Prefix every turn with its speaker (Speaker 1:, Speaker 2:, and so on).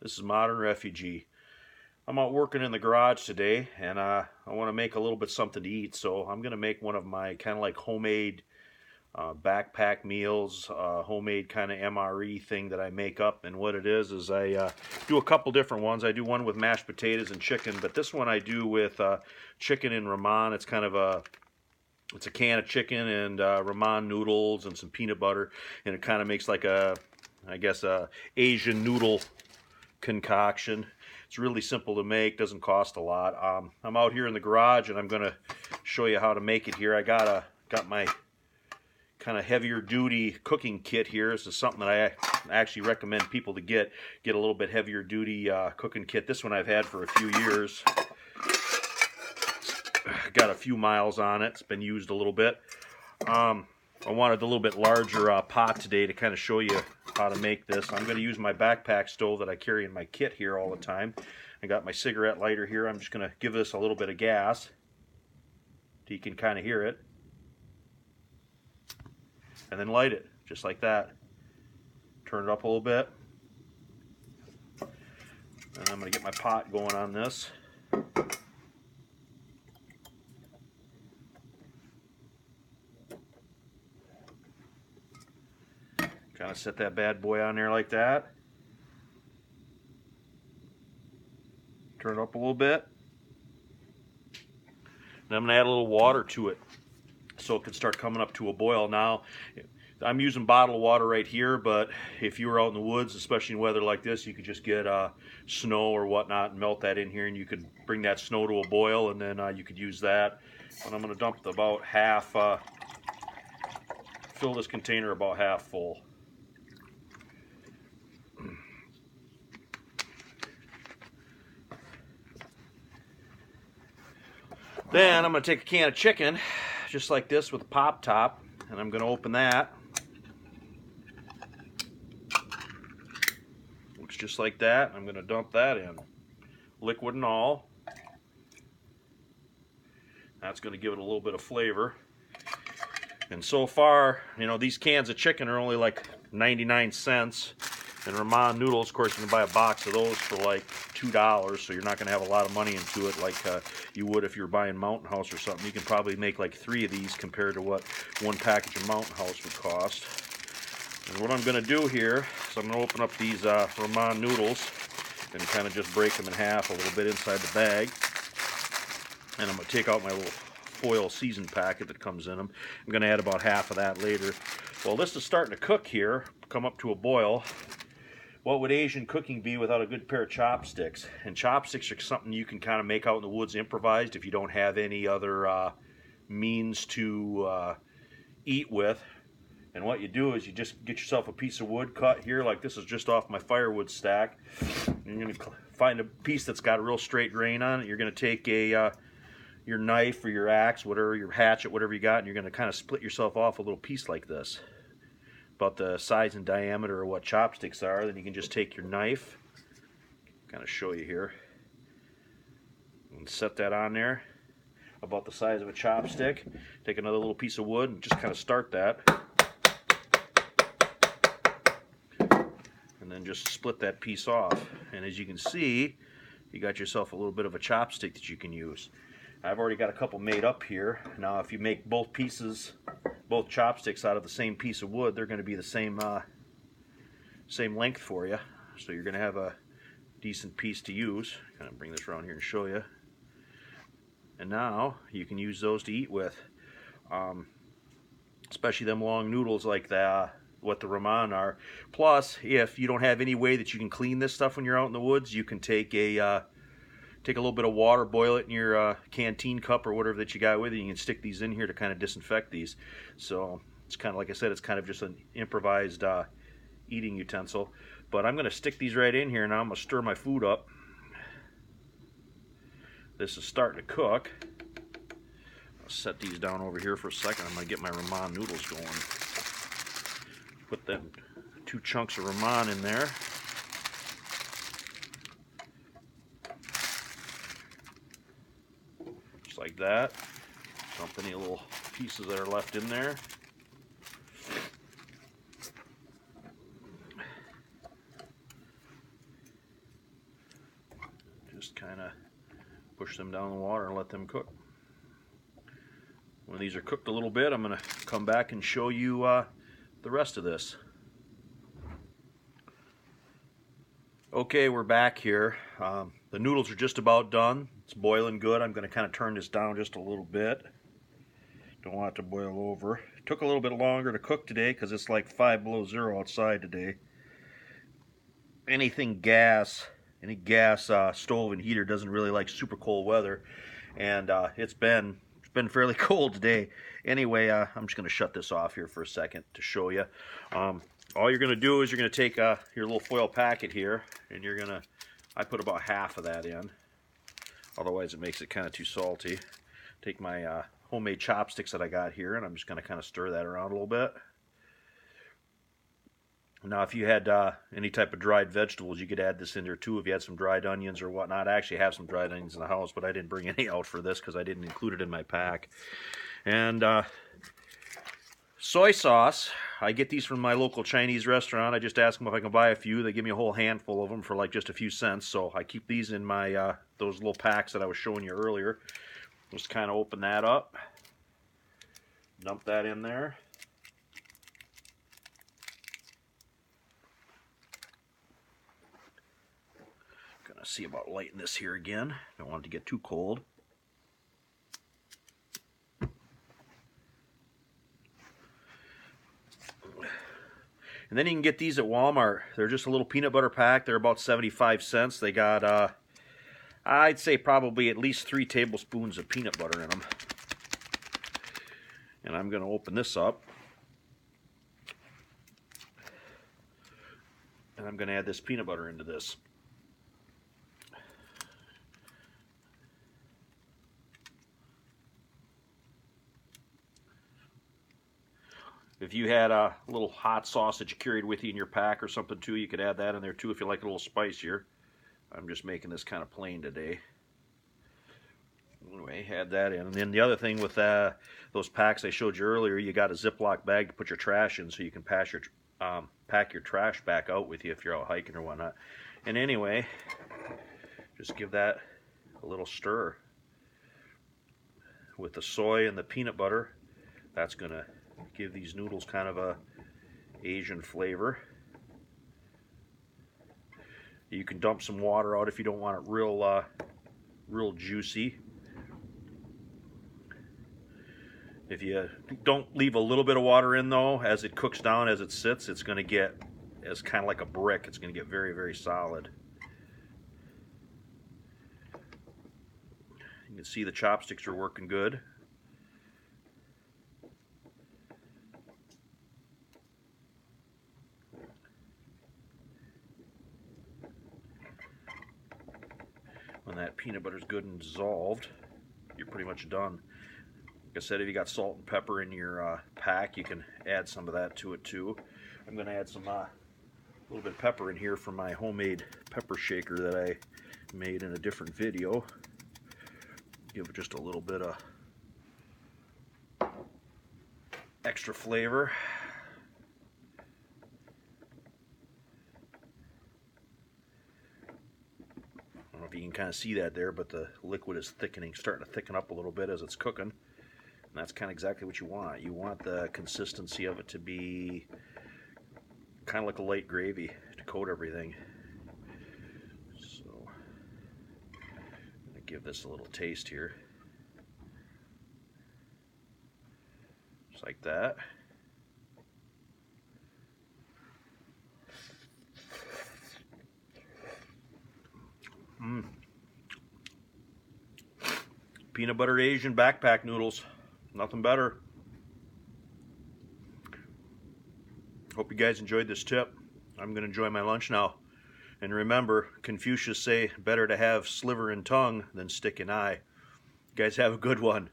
Speaker 1: This is Modern Refugee. I'm out working in the garage today, and I want to make a little bit something to eat, so I'm going to make one of my kind of like homemade backpack meals, homemade kind of MRE thing that I make up. And what it is I do a couple different ones. I do one with mashed potatoes and chicken, but this one I do with chicken and ramen. It's kind of it's a can of chicken and ramen noodles and some peanut butter, and it kind of makes like I guess a Asian noodle concoction. It's really simple to make, doesn't cost a lot. I'm out here in the garage and I'm going to show you how to make it here. I got my kind of heavier duty cooking kit here. This is something that I actually recommend people to get a little bit heavier duty cooking kit. This one I've had for a few years. Got a few miles on it. It's been used a little bit. I wanted a little bit larger pot today to kind of show you how to make this. I'm going to use my backpack stove that I carry in my kit here all the time. I got my cigarette lighter here. I'm just going to give this a little bit of gas so you can kind of hear it. And then light it, just like that. Turn it up a little bit. And I'm going to get my pot going on this. Kind of set that bad boy on there like that. Turn it up a little bit. And I'm going to add a little water to it so it can start coming up to a boil. Now, I'm using bottled water right here, but if you were out in the woods, especially in weather like this, you could just get snow or whatnot and melt that in here, and you could bring that snow to a boil, and then you could use that. And I'm going to dump about half, fill this container about half full. Then I'm going to take a can of chicken, just like this with a pop top, and I'm going to open that. Looks just like that. I'm going to dump that in, liquid and all. That's going to give it a little bit of flavor. And so far, you know, these cans of chicken are only like 99 cents. And ramen noodles, of course, you can buy a box of those for like $2, so you're not going to have a lot of money into it like you would if you were buying Mountain House or something. You can probably make like 3 of these compared to what one package of Mountain House would cost. And what I'm going to do here is I'm going to open up these ramen noodles and kind of just break them in half a little bit inside the bag. And I'm going to take out my little foil season packet that comes in them. I'm going to add about half of that later. Well, this is starting to cook here, come up to a boil. What would Asian cooking be without a good pair of chopsticks? And chopsticks are something you can kind of make out in the woods improvised if you don't have any other means to eat with. And what you do is you just get yourself a piece of wood cut here, like this is just off my firewood stack. And you're going to find a piece that's got a real straight grain on it. You're going to take your knife or your axe, whatever, your hatchet, whatever you got, and you're going to kind of split yourself off a little piece like this, about the size and diameter of what chopsticks are. Then you can just take your knife, kind of show you here, and set that on there, about the size of a chopstick. Take another little piece of wood and just kind of start that, and then just split that piece off. And as you can see, you got yourself a little bit of a chopstick that you can use. I've already got a couple made up here. Now if you make both pieces, both chopsticks out of the same piece of wood, they're going to be the same length for you. So you're going to have a decent piece to use. Kind of bring this around here and show you. And now you can use those to eat with. Especially them long noodles like that, what the ramen are. Plus, if you don't have any way that you can clean this stuff when you're out in the woods, you can take a little bit of water, boil it in your canteen cup or whatever that you got with you. You can stick these in here to kind of disinfect these. So it's kind of, like I said, it's kind of just an improvised eating utensil. But I'm going to stick these right in here, and I'm going to stir my food up. This is starting to cook. I'll set these down over here for a second. I'm going to get my ramen noodles going. Put them 2 chunks of ramen in there. Like that. Dump any little pieces that are left in there. just kind of push them down in the water and let them cook. When these are cooked a little bit, I'm going to come back and show you the rest of this. Okay, we're back here. The noodles are just about done. It's boiling good. I'm going to kind of turn this down just a little bit. Don't want it to boil over. It took a little bit longer to cook today because it's like 5 below zero outside today. Any gas stove and heater doesn't really like super cold weather, and it's been fairly cold today. Anyway, I'm just going to shut this off here for a second to show you. All you're going to do is you're going to take your little foil packet here, and you're going to, I put about half of that in, otherwise it makes it kind of too salty. Take my homemade chopsticks that I got here, and I'm just going to kind of stir that around a little bit. Now, if you had any type of dried vegetables, you could add this in there too. If you had some dried onions or whatnot, I actually have some dried onions in the house, but I didn't bring any out for this because I didn't include it in my pack. And soy sauce, I get these from my local Chinese restaurant. I just ask them if I can buy a few. They give me a whole handful of them for like just a few cents. So I keep these in my those little packs that I was showing you earlier. Just kind of open that up, dump that in there. Gonna see about lighting this here again. Don't want it to get too cold. And then you can get these at Walmart. They're just a little peanut butter pack. They're about 75 cents. They got, I'd say probably at least 3 tablespoons of peanut butter in them. And I'm going to open this up. And I'm going to add this peanut butter into this. If you had a little hot sauce that you carried with you in your pack or something too, you could add that in there too if you like it a little spicier. I'm just making this kind of plain today. Anyway, add that in. And then the other thing with those packs I showed you earlier, you got a Ziploc bag to put your trash in so you can pack your trash back out with you if you're out hiking or whatnot. And anyway, just give that a little stir. With the soy and the peanut butter, that's going to give these noodles kind of a Asian flavor. You can dump some water out if you don't want it real juicy. If you don't leave a little bit of water in though, as it cooks down, as it sits, it's going to get as kind of like a brick. It's going to get very, very solid. You can see the chopsticks are working good. When that peanut butter is good and dissolved, you're pretty much done. Like I said, if you got salt and pepper in your pack, you can add some of that to it too. I'm going to add some little bit of pepper in here from my homemade pepper shaker that I made in a different video. Give it just a little bit of extra flavor. I don't know if you can kind of see that there, but the liquid is thickening, starting to thicken up a little bit as it's cooking. And that's kind of exactly what you want. You want the consistency of it to be kind of like a light gravy to coat everything. So I'm going to give this a little taste here. Just like that. Peanut butter Asian backpack noodles. Nothing better. Hope you guys enjoyed this tip. I'm going to enjoy my lunch now. And remember, Confucius say, better to have sliver in tongue than stick in eye. You guys have a good one.